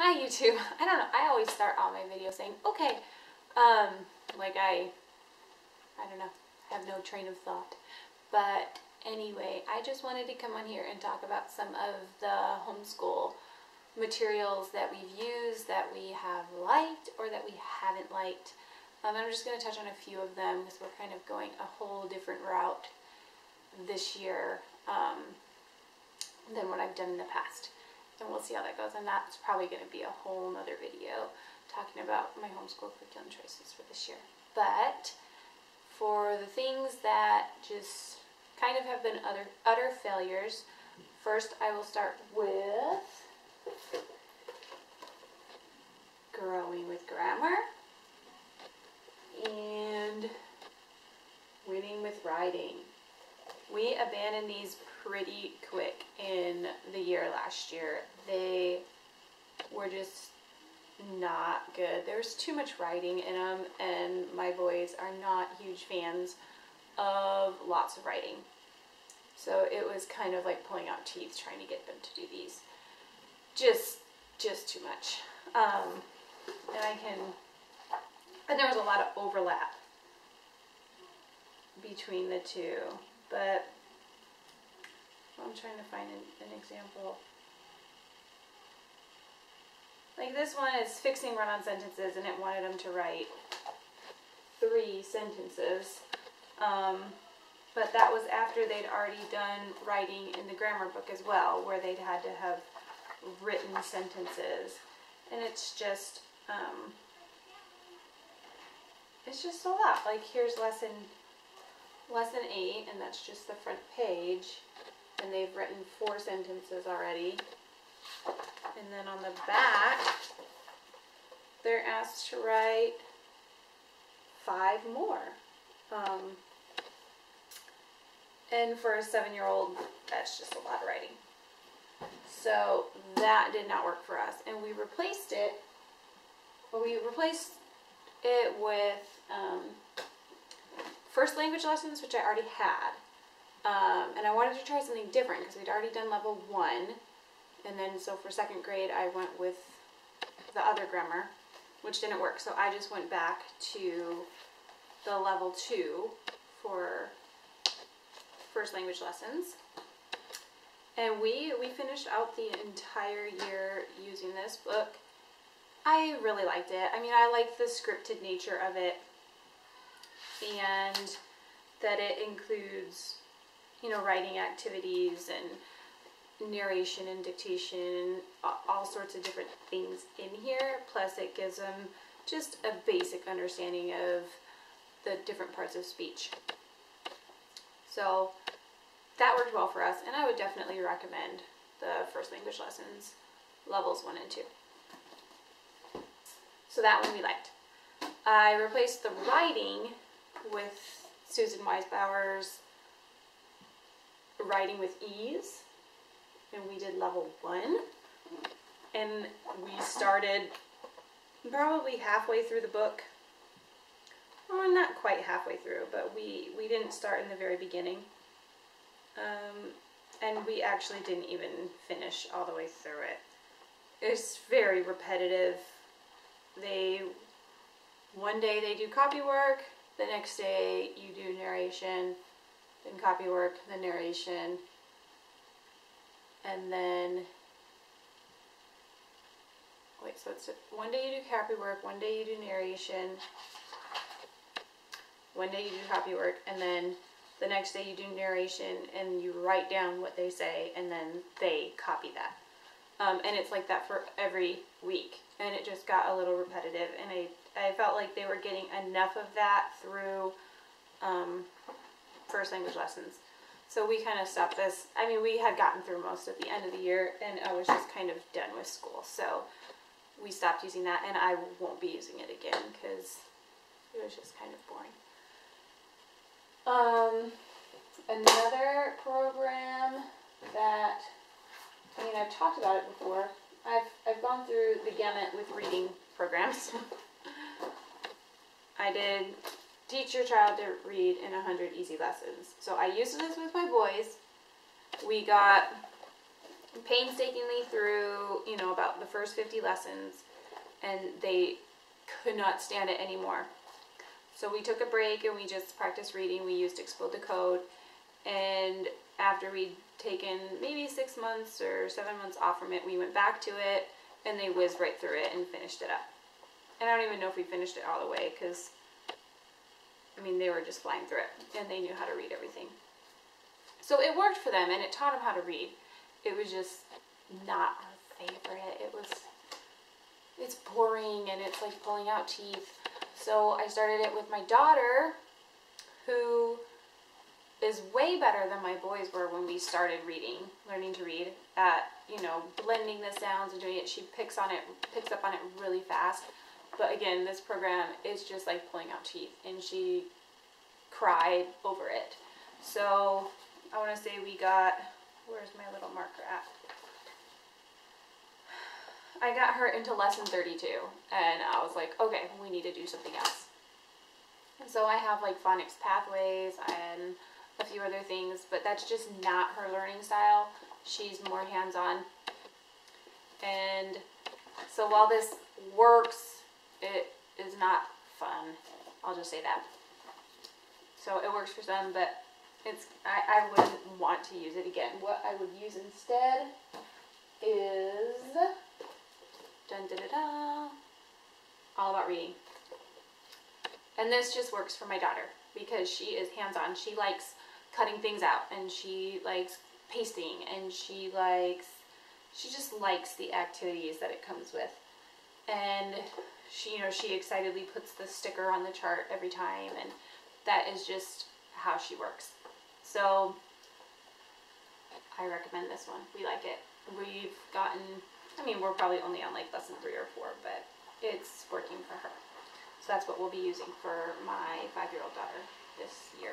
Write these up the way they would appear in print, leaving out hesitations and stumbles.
Hi YouTube. I don't know, I always start all my videos saying, okay, like I don't know, have no train of thought. But anyway, I just wanted to come on here and talk about some of the homeschool materials that we've used, that we have liked, or that we haven't liked. I'm just going to touch on a few of them because we're kind of going a whole different route this year than what I've done in the past. And we'll see how that goes. And that's probably going to be a whole nother video talking about my homeschool curriculum choices for this year. But for the things that just kind of have been utter failures, first I will start with growing with grammar and winning with writing. We abandoned these pretty quick in the year last year. They were just not good. There's too much writing in them, and my boys are not huge fans of lots of writing. So it was kind of like pulling out teeth trying to get them to do these. Just too much. And there was a lot of overlap between the two, but I'm trying to find an example. Like this one is fixing run-on sentences, and it wanted them to write 3 sentences. But that was after they'd already done writing in the grammar book as well, where they'd had to have written sentences. And it's just a lot. Like here's lesson 8, and that's just the front page, and they've written 4 sentences already. And then on the back, they're asked to write 5 more. And for a 7-year-old, that's just a lot of writing. So that did not work for us, and we replaced it. Well, we replaced it with first language lessons, which I already had. And I wanted to try something different because we'd already done level 1. And then so for 2nd grade, I went with the other grammar, which didn't work. So I just went back to the level 2 for first language lessons. And we finished out the entire year using this book. I really liked it. I mean, I liked the scripted nature of it, and that it includes, you know, writing activities and narration and dictation and all sorts of different things in here. Plus it gives them just a basic understanding of the different parts of speech. So that worked well for us, and I would definitely recommend the first language lessons, levels 1 and 2. So that one we liked. I replaced the writing with Susan Weisbauer's Writing with Ease, and we did level 1, and we started probably halfway through the book. Well, not quite halfway through, but we didn't start in the very beginning. And we actually didn't even finish all the way through it. It's very repetitive. One day they do copy work, the next day you do narration, then copy work, then narration, and then, wait, so it's one day you do copy work, one day you do narration, one day you do copy work, and then the next day you do narration and you write down what they say, and then they copy that. And it's like that for every week, and it just got a little repetitive, and I felt like they were getting enough of that through first language lessons. So we kind of stopped this. I mean, we had gotten through most at the end of the year, and I was just kind of done with school. So we stopped using that, and I won't be using it again because it was just kind of boring. Another program that, I mean, I've talked about it before. I've gone through the gamut with reading programs. I did Teach Your Child to Read in 100 Easy Lessons. So I used this with my boys. We got painstakingly through, you know, about the first 50 lessons, and they could not stand it anymore. So we took a break and we just practiced reading. We used Explode the Code, and after we'd taken maybe 6 months or 7 months off from it, we went back to it, and they whizzed right through it and finished it up. And I don't even know if we finished it all the way, because, I mean, they were just flying through it, and they knew how to read everything. So it worked for them, and it taught them how to read. It was just not our favorite. It's boring, and it's like pulling out teeth. So I started it with my daughter, who is way better than my boys were when we started learning to read, at, you know, blending the sounds and doing it. She picks up on it really fast. But again, this program is just like pulling out teeth, and she cried over it. So I want to say we got, where's my little marker at? I got her into lesson 32, and I was like, okay, we need to do something else. And so I have like phonics pathways and a few other things, but that's just not her learning style. She's more hands-on. And so while this works, it is not fun. I'll just say that. So it works for some, but I wouldn't want to use it again. What I would use instead is All About Reading. And this just works for my daughter because she is hands-on. She likes cutting things out, and she likes pasting, and she just likes the activities that it comes with. And she, you know, she excitedly puts the sticker on the chart every time, and that is just how she works. So I recommend this one. We like it. We've gotten, I mean, we're probably only on like lesson 3 or 4, but it's working for her. So that's what we'll be using for my 5-year-old daughter this year.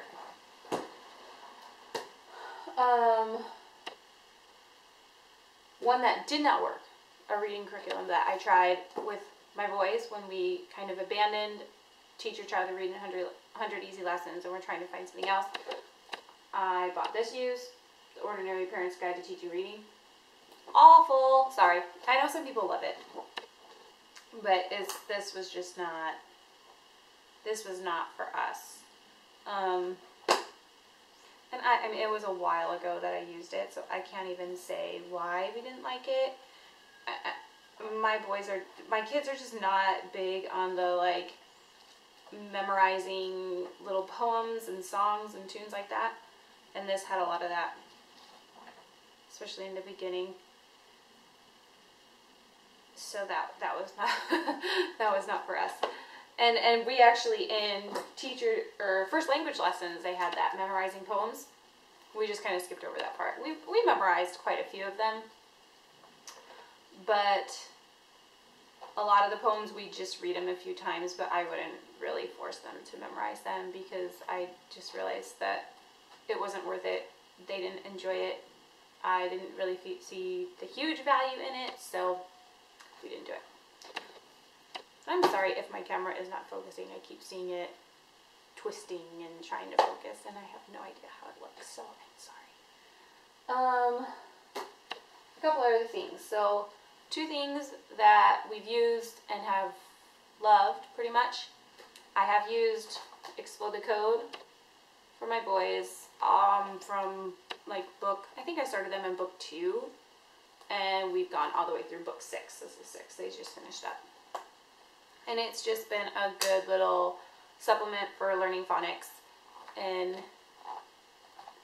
One that did not work, a reading curriculum that I tried with my boys when we kind of abandoned Teach Your Child to Read in 100 Easy Lessons and we're trying to find something else. I bought this used, The Ordinary Parent's Guide to Teaching Reading. Awful. Sorry. I know some people love it. But this was not for us. And I mean, it was a while ago that I used it, so I can't even say why we didn't like it. My kids are just not big on the, like, memorizing little poems and songs and tunes like that. And this had a lot of that, especially in the beginning. So that was not that was not for us. And we actually, in first language lessons, they had that memorizing poems. We just kind of skipped over that part. We memorized quite a few of them, but a lot of the poems we just read them a few times. But I wouldn't really force them to memorize them because I just realized that it wasn't worth it. They didn't enjoy it. I didn't really see the huge value in it, so we didn't do it. I'm sorry if my camera is not focusing. I keep seeing it twisting and trying to focus, and I have no idea how it looks, so I'm sorry. A couple other things. So, 2 things that we've used and have loved pretty much. I have used Explode the Code for my boys from like I think I started them in book 2, and we've gone all the way through book 6. This is 6. They just finished up. And it's just been a good little supplement for learning phonics. And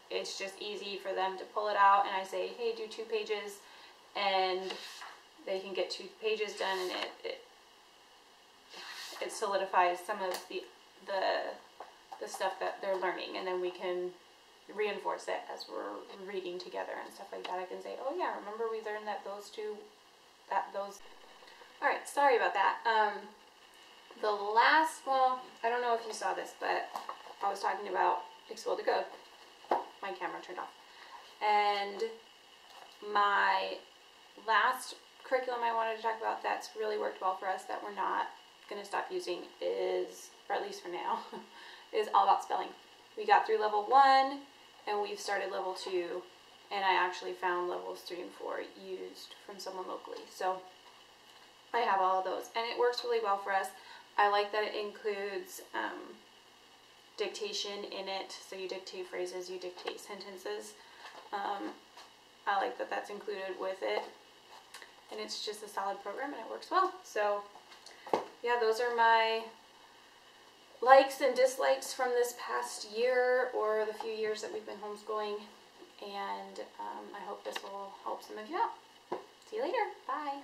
it's just easy for them to pull it out. And I say, hey, do 2 pages. And they can get 2 pages done. And it solidifies some of the stuff that they're learning. And then we can reinforce it as we're reading together and stuff like that. I can say, oh yeah, remember we learned that those. Alright, sorry about that. The last, well, I don't know if you saw this, but I was talking about Explode the Code. My camera turned off. And my last curriculum I wanted to talk about that's really worked well for us that we're not going to stop using is, or at least for now, is All About Spelling. We got through level 1 and we've started level 2 and I actually found levels 3 and 4 used from someone locally. So I have all of those, and it works really well for us. I like that it includes dictation in it, so you dictate phrases, you dictate sentences. I like that that's included with it, and it's just a solid program and it works well. So yeah, those are my likes and dislikes from this past year or the few years that we've been homeschooling, and I hope this will help some of you out. See you later. Bye.